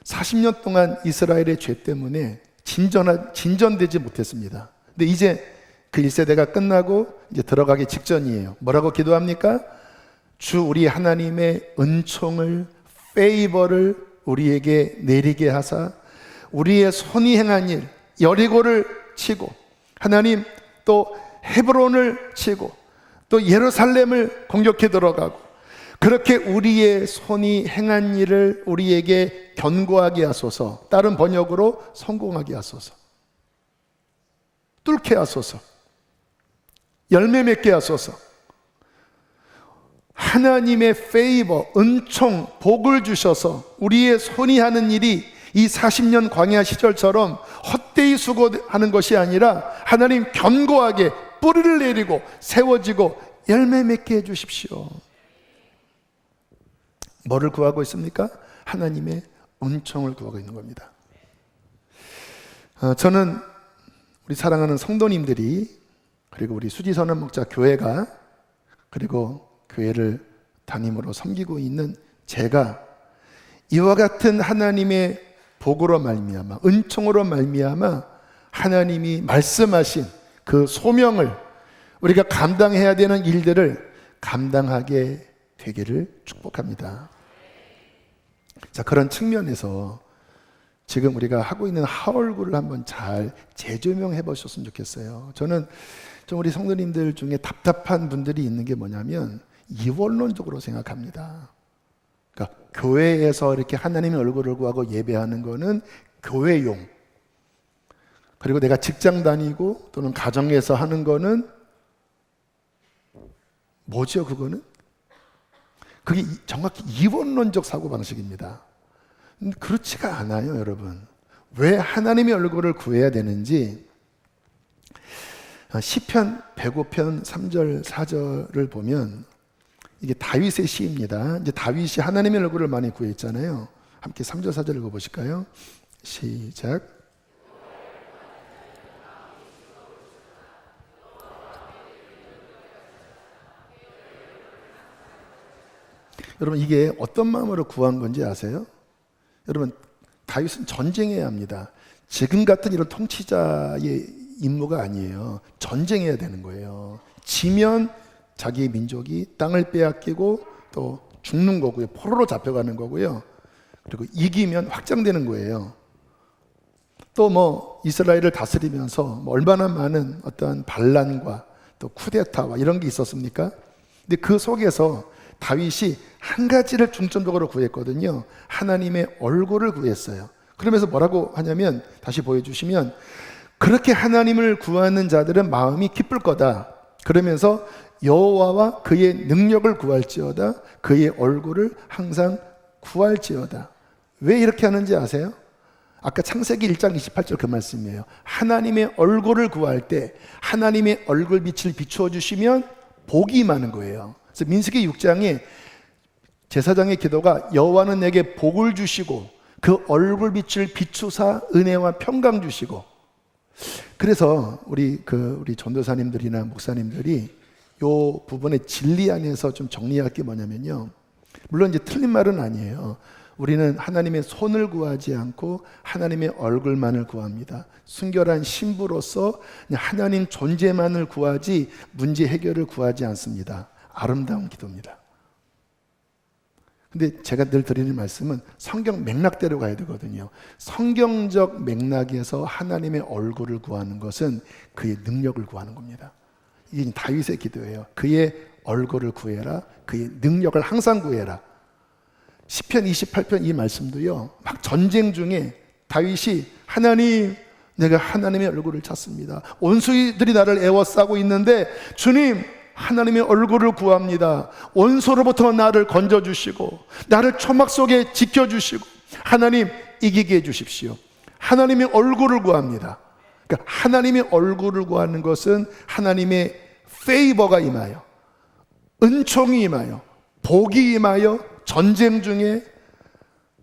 A: 40년 동안 이스라엘의 죄 때문에 진전되지 못했습니다. 근데 이제 그 1세대가 끝나고 이제 들어가기 직전이에요. 뭐라고 기도합니까? 주 우리 하나님의 은총을, 페이버를 우리에게 내리게 하사 우리의 손이 행한 일, 여리고를 치고, 하나님 또 헤브론을 치고, 또 예루살렘을 공격해 들어가고, 그렇게 우리의 손이 행한 일을 우리에게 견고하게 하소서. 다른 번역으로 성공하게 하소서, 뚫게 하소서, 열매 맺게 하소서. 하나님의 페이버, 은총, 복을 주셔서 우리의 손이 하는 일이 이 40년 광야 시절처럼 헛되이 수고하는 것이 아니라 하나님 견고하게 뿌리를 내리고 세워지고 열매 맺게 해주십시오. 뭐를 구하고 있습니까? 하나님의 은총을 구하고 있는 겁니다. 저는 우리 사랑하는 성도님들이, 그리고 우리 수지선언 목자 교회가, 그리고 교회를 담임으로 섬기고 있는 제가 이와 같은 하나님의 복으로 말미암아, 은총으로 말미암아 하나님이 말씀하신 그 소명을, 우리가 감당해야 되는 일들을 감당하게 되기를 축복합니다. 자, 그런 측면에서 지금 우리가 하고 있는 하얼굴을 한번 잘 재조명해 보셨으면 좋겠어요. 저는 좀 우리 성도님들 중에 답답한 분들이 있는 게 뭐냐면 이원론적으로 생각합니다. 그러니까 교회에서 이렇게 하나님의 얼굴을 구하고 예배하는 거는 교회용, 그리고 내가 직장 다니고 또는 가정에서 하는 거는 뭐죠? 그거는? 그게 정확히 이원론적 사고방식입니다. 그렇지가 않아요, 여러분. 왜 하나님의 얼굴을 구해야 되는지 시편 105편 3절 4절을 보면, 이게 다윗의 시입니다. 이제 다윗이 하나님의 얼굴을 많이 구했잖아요. 함께 3절 4절 읽어보실까요? 시작. 여러분, 이게 어떤 마음으로 구한 건지 아세요? 여러분, 다윗은 전쟁해야 합니다. 지금 같은 이런 통치자의 임무가 아니에요. 전쟁해야 되는 거예요. 지면 자기 민족이 땅을 빼앗기고 또 죽는 거고요. 포로로 잡혀가는 거고요. 그리고 이기면 확장되는 거예요. 또 뭐 이스라엘을 다스리면서 얼마나 많은 어떤 반란과 또 쿠데타와 이런 게 있었습니까? 근데 그 속에서 다윗이 한 가지를 중점적으로 구했거든요. 하나님의 얼굴을 구했어요. 그러면서 뭐라고 하냐면, 다시 보여주시면, 그렇게 하나님을 구하는 자들은 마음이 기쁠 거다. 그러면서 여호와와 그의 능력을 구할지어다. 그의 얼굴을 항상 구할지어다. 왜 이렇게 하는지 아세요? 아까 창세기 1장 28절 그 말씀이에요. 하나님의 얼굴을 구할 때 하나님의 얼굴 빛을 비추어 주시면 복이 임하는 거예요. 그래서 민수기 6장에 제사장의 기도가 여호와는 내게 복을 주시고 그 얼굴 빛을 비추사 은혜와 평강 주시고. 그래서 우리 전도사님들이나 목사님들이 요 부분의 진리 안에서 좀 정리할 게 뭐냐면요, 물론 이제 틀린 말은 아니에요. 우리는 하나님의 손을 구하지 않고 하나님의 얼굴만을 구합니다. 순결한 신부로서 하나님 존재만을 구하지 문제 해결을 구하지 않습니다. 아름다운 기도입니다. 근데 제가 늘 드리는 말씀은 성경 맥락대로 가야 되거든요. 성경적 맥락에서 하나님의 얼굴을 구하는 것은 그의 능력을 구하는 겁니다. 이게 다윗의 기도예요. 그의 얼굴을 구해라. 그의 능력을 항상 구해라. 시편 28편 이 말씀도요, 막 전쟁 중에 다윗이 하나님, 내가 하나님의 얼굴을 찾습니다. 원수들이 나를 애워싸고 있는데 주님, 하나님의 얼굴을 구합니다. 원수로부터 나를 건져주시고 나를 초막 속에 지켜주시고 하나님 이기게 해주십시오. 하나님의 얼굴을 구합니다. 그러니까 하나님의 얼굴을 구하는 것은 하나님의 페이버가 임하여, 은총이 임하여, 복이 임하여, 전쟁 중에,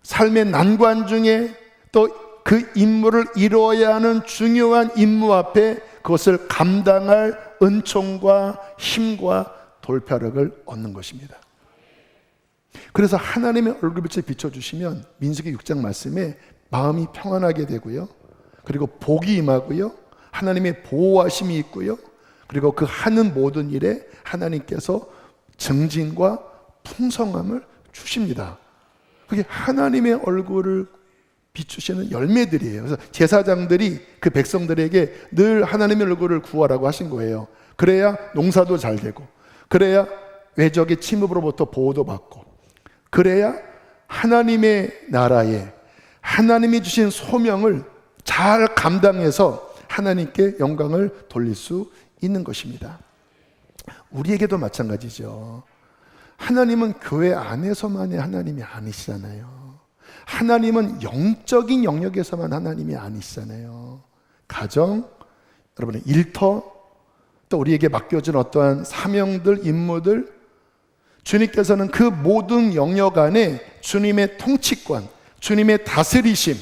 A: 삶의 난관 중에, 또 그 임무를 이루어야 하는 중요한 임무 앞에 그것을 감당할 은총과 힘과 돌파력을 얻는 것입니다. 그래서 하나님의 얼굴빛을 비춰주시면 민수기 6장 말씀에 마음이 평안하게 되고요, 그리고 복이 임하고요, 하나님의 보호하심이 있고요, 그리고 그 하는 모든 일에 하나님께서 증진과 풍성함을 주십니다. 그게 하나님의 얼굴을 비추시는 열매들이에요. 그래서 제사장들이 그 백성들에게 늘 하나님의 얼굴을 구하라고 하신 거예요. 그래야 농사도 잘 되고, 그래야 외적의 침입으로부터 보호도 받고, 그래야 하나님의 나라에 하나님이 주신 소명을 잘 감당해서 하나님께 영광을 돌릴 수 있는 것입니다. 우리에게도 마찬가지죠. 하나님은 교회 안에서만의 하나님이 아니시잖아요. 하나님은 영적인 영역에서만 하나님이 아니시잖아요. 가정, 여러분의 일터, 또 우리에게 맡겨진 어떠한 사명들, 임무들, 주님께서는 그 모든 영역 안에 주님의 통치권, 주님의 다스리심,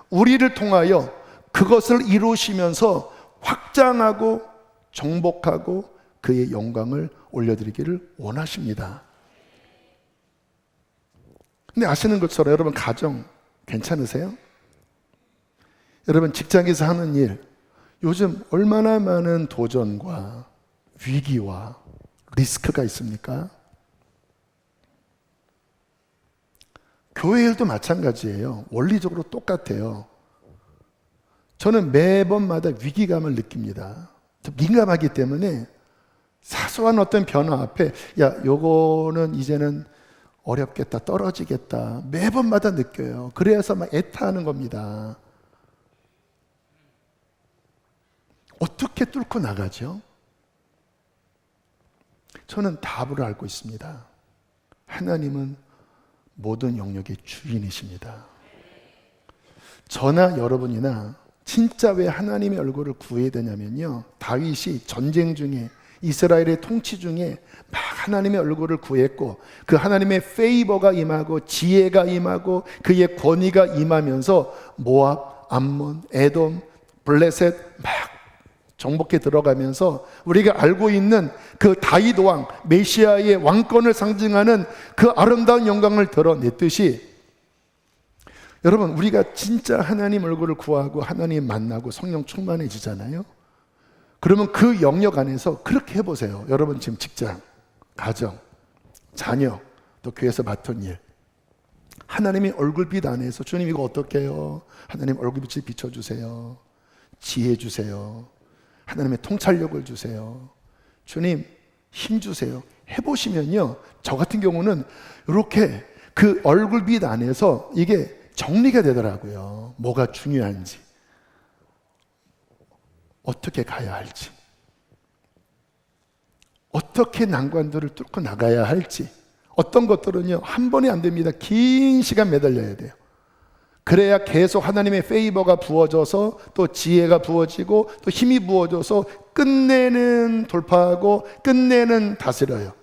A: 우리를 통하여 그것을 이루시면서 확장하고 정복하고 그의 영광을 올려드리기를 원하십니다. 근데 아시는 것처럼 여러분, 가정 괜찮으세요? 여러분, 직장에서 하는 일, 요즘 얼마나 많은 도전과 위기와 리스크가 있습니까? 교회 일도 마찬가지예요. 원리적으로 똑같아요. 저는 매번마다 위기감을 느낍니다. 민감하기 때문에 사소한 어떤 변화 앞에 요거는 이제는 어렵겠다, 떨어지겠다, 매번마다 느껴요. 그래서 막 애타하는 겁니다. 어떻게 뚫고 나가죠? 저는 답을 알고 있습니다. 하나님은 모든 영역의 주인이십니다. 저나 여러분이나 진짜 왜 하나님의 얼굴을 구해야 되냐면요, 다윗이 전쟁 중에, 이스라엘의 통치 중에 막 하나님의 얼굴을 구했고, 그 하나님의 페이버가 임하고 지혜가 임하고 그의 권위가 임하면서 모압, 암몬, 에돔, 블레셋 막 정복해 들어가면서 우리가 알고 있는 그 다윗 왕, 메시아의 왕권을 상징하는 그 아름다운 영광을 드러냈듯이, 여러분, 우리가 진짜 하나님 얼굴을 구하고 하나님 만나고 성령 충만해지잖아요. 그러면 그 영역 안에서 그렇게 해보세요. 여러분 지금 직장, 가정, 자녀, 또 교회에서 맡은 일, 하나님의 얼굴빛 안에서 주님 이거 어떻게 해요? 하나님 얼굴빛을 비춰주세요. 지혜 주세요. 하나님의 통찰력을 주세요. 주님 힘 주세요. 해보시면요, 저 같은 경우는 이렇게 그 얼굴빛 안에서 이게 정리가 되더라고요. 뭐가 중요한지, 어떻게 가야 할지, 어떻게 난관들을 뚫고 나가야 할지. 어떤 것들은요 한 번에 안 됩니다. 긴 시간 매달려야 돼요. 그래야 계속 하나님의 페이버가 부어져서 또 지혜가 부어지고 또 힘이 부어져서 끝내는 돌파하고 끝내는 다스려요.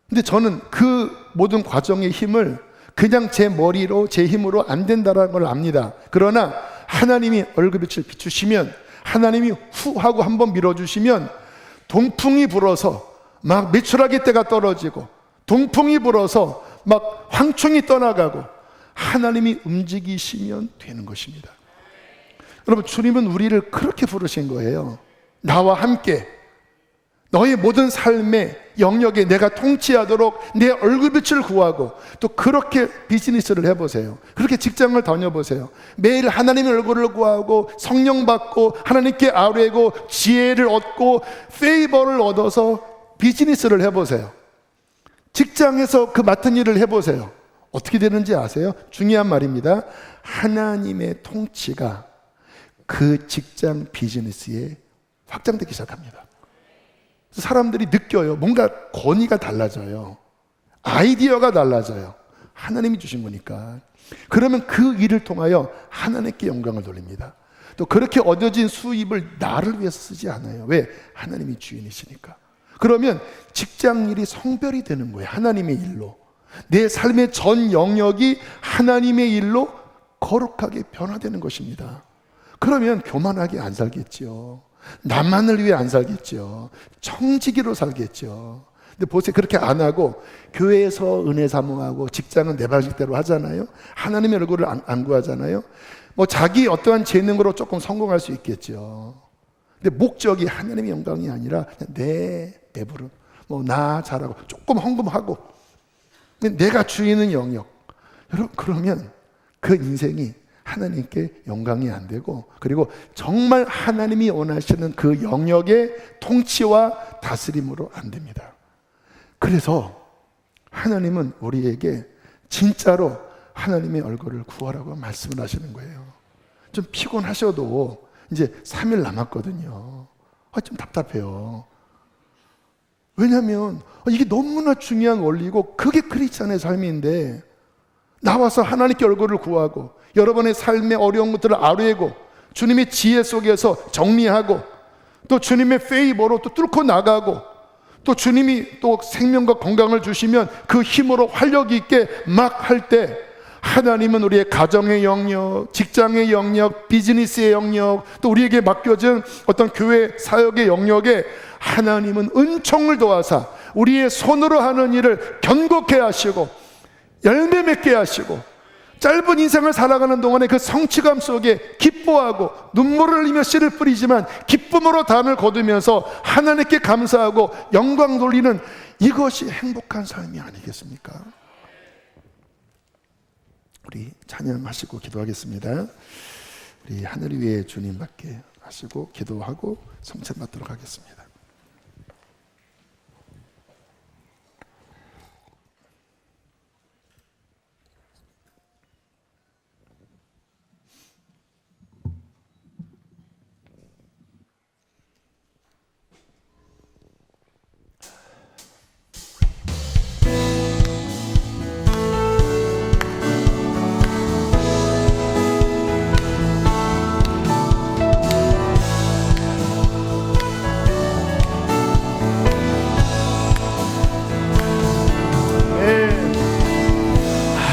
A: 근데 저는 그 모든 과정의 힘을 그냥 제 머리로 제 힘으로 안 된다는 걸 압니다. 그러나 하나님이 얼굴빛을 비추시면, 하나님이 후 하고 한번 밀어주시면 동풍이 불어서 막 메추라기 때가 떨어지고, 동풍이 불어서 막 황충이 떠나가고 하나님이 움직이시면 되는 것입니다. 여러분, 주님은 우리를 그렇게 부르신 거예요. 나와 함께 너의 모든 삶의 영역에 내가 통치하도록 내 얼굴빛을 구하고, 또 그렇게 비즈니스를 해보세요. 그렇게 직장을 다녀보세요. 매일 하나님의 얼굴을 구하고 성령 받고 하나님께 아뢰고 지혜를 얻고 페이버를 얻어서 비즈니스를 해보세요. 직장에서 그 맡은 일을 해보세요. 어떻게 되는지 아세요? 중요한 말입니다. 하나님의 통치가 그 직장 비즈니스에 확장되기 시작합니다. 사람들이 느껴요. 뭔가 권위가 달라져요. 아이디어가 달라져요. 하나님이 주신 거니까. 그러면 그 일을 통하여 하나님께 영광을 돌립니다. 또 그렇게 얻어진 수입을 나를 위해서 쓰지 않아요. 왜? 하나님이 주인이시니까. 그러면 직장 일이 성별이 되는 거예요. 하나님의 일로. 내 삶의 전 영역이 하나님의 일로 거룩하게 변화되는 것입니다. 그러면 교만하게 안 살겠지요. 나만을 위해 안 살겠죠. 청지기로 살겠죠. 근데 보세요, 그렇게 안 하고 교회에서 은혜 사모하고 직장은 내 방식대로 하잖아요. 하나님의 얼굴을 안 구하잖아요. 뭐 자기 어떠한 재능으로 조금 성공할 수 있겠죠. 근데 목적이 하나님의 영광이 아니라 그냥 내 배부름, 뭐 나 잘하고 조금 헌금하고 내가 주인은 영역. 여러분, 그러면 그 인생이 하나님께 영광이 안 되고, 그리고 정말 하나님이 원하시는 그 영역의 통치와 다스림으로 안 됩니다. 그래서 하나님은 우리에게 진짜로 하나님의 얼굴을 구하라고 말씀을 하시는 거예요. 좀 피곤하셔도 이제 3일 남았거든요. 좀 답답해요. 왜냐하면 이게 너무나 중요한 원리고 그게 크리스찬의 삶인데, 나와서 하나님께 얼굴을 구하고 여러분의 삶의 어려운 것들을 아뢰고 주님의 지혜 속에서 정리하고 또 주님의 페이버로 또 뚫고 나가고 또 주님이 또 생명과 건강을 주시면 그 힘으로 활력 있게 막 할 때, 하나님은 우리의 가정의 영역, 직장의 영역, 비즈니스의 영역, 또 우리에게 맡겨진 어떤 교회 사역의 영역에 하나님은 은총을 도와서 우리의 손으로 하는 일을 견고케 하시고 열매 맺게 하시고, 짧은 인생을 살아가는 동안에 그 성취감 속에 기뻐하고 눈물을 흘리며 씨를 뿌리지만 기쁨으로 단을 거두면서 하나님께 감사하고 영광 돌리는, 이것이 행복한 삶이 아니겠습니까? 우리 찬양하시고 기도하겠습니다. 우리 하늘 위에 주님밖에 하시고 기도하고 성찬 받도록 하겠습니다.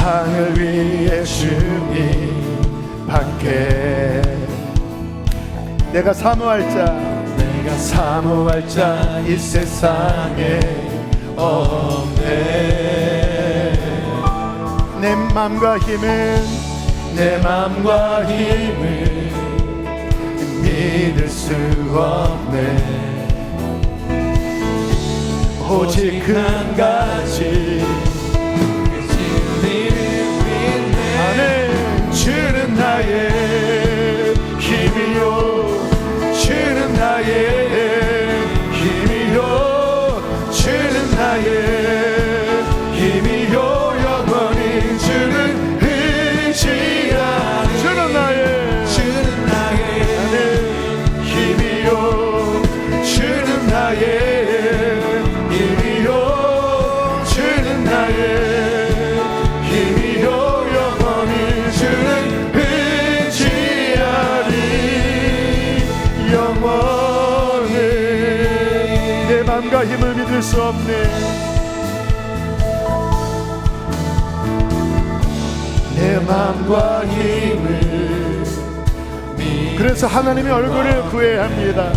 A: 하늘 위에 주님 밖에 내가 사모할 자 이 세상에 없네. 내 맘과 힘을 믿을 수 없네. 오직 한 가지, 주는 나의 힘이요, 주는 나의 힘이요, 주는 나의 힘이요, 영원히 주는 의지하리. 주는 나의 힘이요, 주는 나의 힘이요, 주는 나의 힘을 믿을 수 없네. 내 맘과 힘을 그래서 하나님의 얼굴을 구해야 합니다.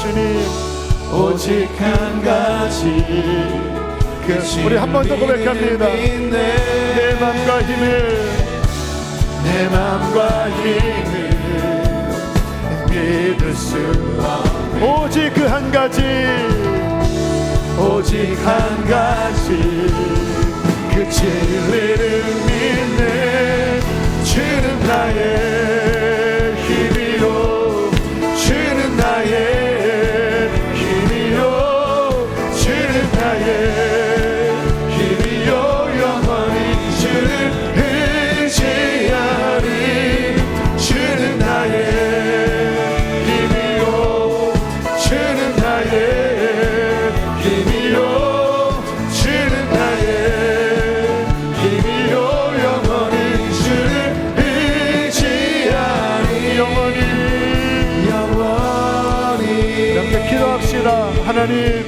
A: 주님, 오직 한 가지, 우리 한 번 더 고백합니다. 내 맘과 힘을 믿을 수 없네. 오직 그 한 가지, 그 진리를 믿네. 주는 나의 힘이요, 주는 나의 힘이요, 주는 나의 힘이요, 영원히 주를 의지하리. 주는 나의 하나님,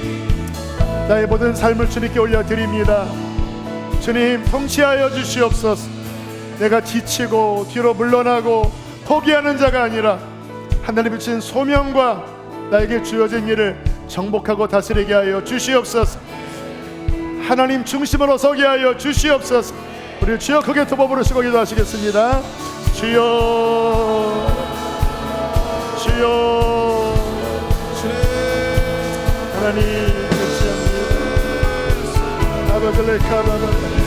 A: 나의 모든 삶을 주님께 올려드립니다. 주님, 통치하여 주시옵소서. 내가 지치고 뒤로 물러나고 포기하는 자가 아니라 하나님이 주신 소명과 나에게 주어진 일을 정복하고 다스리게 하여 주시옵소서. 하나님 중심으로 서게 하여 주시옵소서. 우리 주여 크게 두 번 부르시고 기도하시겠습니다. 주여 주여 하나님 감사합니다. 아버지를 카바라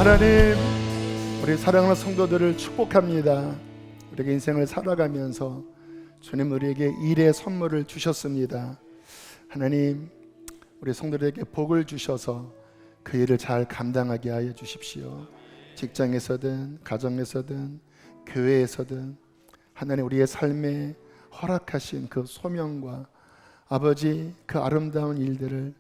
A: 하나님, 우리 사랑하는 성도들을 축복합니다. 우리가 인생을 살아가면서 주님 우리에게 일의 선물을 주셨습니다. 하나님, 우리 성도들에게 복을 주셔서 그 일을 잘 감당하게 하여 주십시오. 직장에서든 가정에서든 교회에서든 하나님 우리의 삶에 허락하신 그 소명과 아버지 그 아름다운 일들을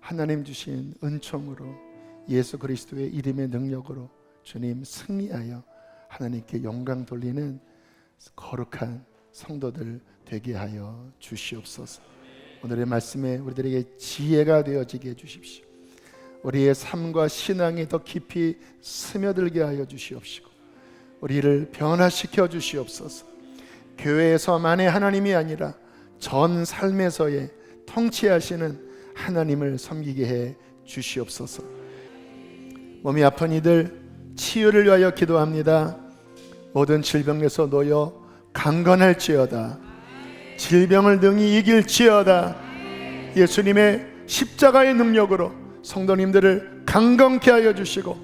A: 하나님 주신 은총으로 예수 그리스도의 이름의 능력으로 주님 승리하여 하나님께 영광 돌리는 거룩한 성도들 되게 하여 주시옵소서. 오늘의 말씀에 우리들에게 지혜가 되어지게 해주십시오. 우리의 삶과 신앙이 더 깊이 스며들게 하여 주시옵시고 우리를 변화시켜 주시옵소서. 교회에서만의 하나님이 아니라 전 삶에서의 통치하시는 하나님을 섬기게 해 주시옵소서. 몸이 아픈 이들 치유를 위하여 기도합니다. 모든 질병에서 놓여 강건할지어다. 질병을 능히 이길지어다. 예수님의 십자가의 능력으로 성도님들을 강건케 하여 주시고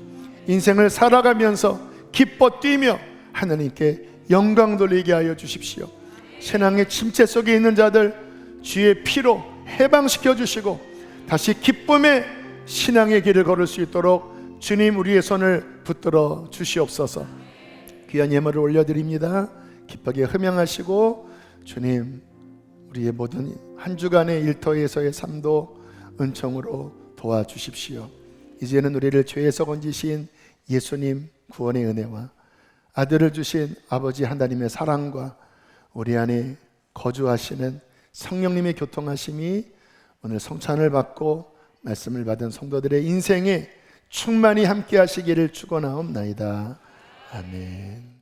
A: 인생을 살아가면서 기뻐 뛰며 하나님께 영광 돌리게 하여 주십시오. 신앙의 침체 속에 있는 자들 주의 피로 해방시켜 주시고 다시 기쁨의 신앙의 길을 걸을 수 있도록 주님 우리의 손을 붙들어 주시옵소서. 귀한 예물을 올려드립니다. 기쁘게 흠양하시고 주님 우리의 모든 한 주간의 일터에서의 삶도 은총으로 도와주십시오. 이제는 우리를 죄에서 건지신 예수님 구원의 은혜와 아들을 주신 아버지 하나님의 사랑과 우리 안에 거주하시는 성령님의 교통하심이 오늘 성찬을 받고 말씀을 받은 성도들의 인생에 충만히 함께 하시기를 축원하옵나이다. 아멘.